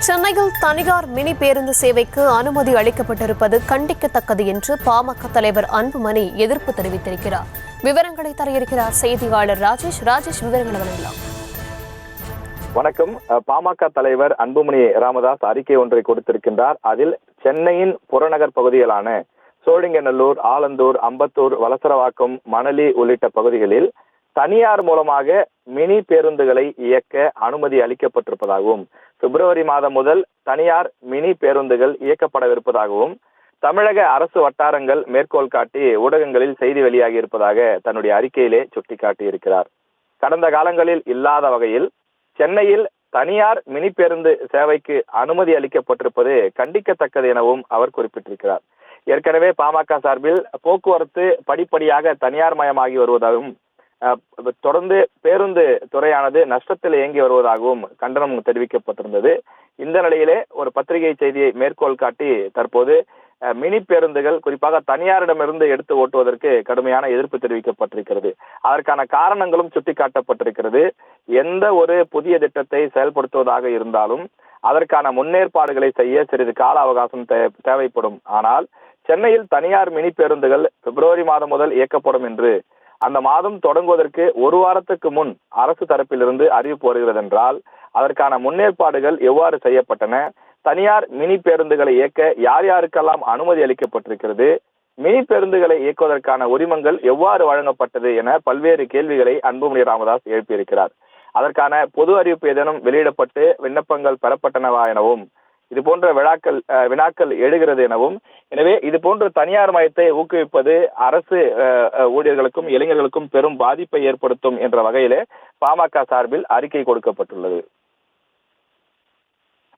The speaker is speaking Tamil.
சென்னையில் தனியார் மினி பேருந்து சேவைக்கு அனுமதி அளிக்கப்பட்டிருப்பது கண்டிக்கத்தக்கது என்று பாமக தலைவர் அன்புமணி எதிர்ப்பு தெரிவித்திருக்கிறார். விவரங்களை தர இருக்கிறார் செய்தியாளர் ராஜேஷ். விவரங்களை வழங்கலாம். வணக்கம். பாமக தலைவர் அன்புமணி ராமதாஸ் அறிக்கை ஒன்றை கொடுத்திருக்கின்றார். அதில் சென்னையின் புறநகர் பகுதிகளான சோழிங்கநல்லூர், ஆலந்தூர், அம்பத்தூர், வலசரவாக்கம், மணலி உள்ளிட்ட பகுதிகளில் தனியார் மூலமாக மினி பேருந்துகளை இயக்க அனுமதி அளிக்கப்பட்டிருப்பதாகவும், பிப்ரவரி மாதம் முதல் தனியார் மினி பேருந்துகள் இயக்கப்படவிருப்பதாகவும் தமிழக அரசு வட்டாரங்கள் மேற்கோள் காட்டி ஊடகங்களில் செய்தி வெளியாகி இருப்பதாக தன்னுடைய அறிக்கையிலே சுட்டிக்காட்டியிருக்கிறார். கடந்த காலங்களில் இல்லாத வகையில் சென்னையில் தனியார் மினி பேருந்து சேவைக்கு அனுமதி அளிக்கப்பட்டிருப்பது கண்டிக்கத்தக்கது எனவும் அவர் குறிப்பிட்டிருக்கிறார். ஏற்கனவே பாமக சார்பில் போக்குவரத்து படிப்படியாக தனியார் மயமாகி வருவதாகவும், தொடர்ந்து பேருந்து துறையானது நஷ்டத்தில் இயங்கி வருவதாகவும் கண்டனம் தெரிவிக்கப்பட்டிருந்தது. இந்த நிலையிலே ஒரு பத்திரிகை செய்தியை மேற்கோள் காட்டி தற்போது மினி பேருந்துகள் குறிப்பாக தனியாரிடமிருந்து எடுத்து ஓட்டுவதற்கு கடுமையான எதிர்ப்பு தெரிவிக்கப்பட்டிருக்கிறது. அதற்கான காரணங்களும் சுட்டிக்காட்டப்பட்டிருக்கிறது. எந்த ஒரு புதிய திட்டத்தை செயல்படுத்துவதாக இருந்தாலும் அதற்கான முன்னேற்பாடுகளை செய்ய சிறிது கால அவகாசம் தேவைப்படும். ஆனால் சென்னையில் தனியார் மினி பேருந்துகள் பிப்ரவரி மாதம் முதல் இயக்கப்படும் என்று அந்த மாதம் தொடங்குவதற்கு ஒரு வாரத்துக்கு முன் அரசு தரப்பிலிருந்து அறிவிப்பு வருகிறது என்றால் அதற்கான முன்னேற்பாடுகள் எவ்வாறு செய்யப்பட்டன, தனியார் மினி பேருந்துகளை இயக்க யார் யாருக்கெல்லாம் அனுமதி அளிக்கப்பட்டிருக்கிறது, மினி பேருந்துகளை இயக்குவதற்கான உரிமங்கள் எவ்வாறு வழங்கப்பட்டது என பல்வேறு கேள்விகளை அன்புமணி ராமதாஸ் எழுப்பியிருக்கிறார். அதற்கான பொது அறிவிப்பு ஏதேனும் வெளியிடப்பட்டு விண்ணப்பங்கள் பெறப்பட்டனவா எனவும், இது போன்ற வினாக்கள் எழுகிறது எனவும், எனவே இது போன்ற தனியார் மயத்தை ஊக்குவிப்பது அரசு ஊழியர்களுக்கும் இளைஞர்களுக்கும் பெரும் பாதிப்பை ஏற்படுத்தும் என்ற வகையிலே பாமக சார்பில் அறிக்கை கொடுக்கப்பட்டுள்ளது.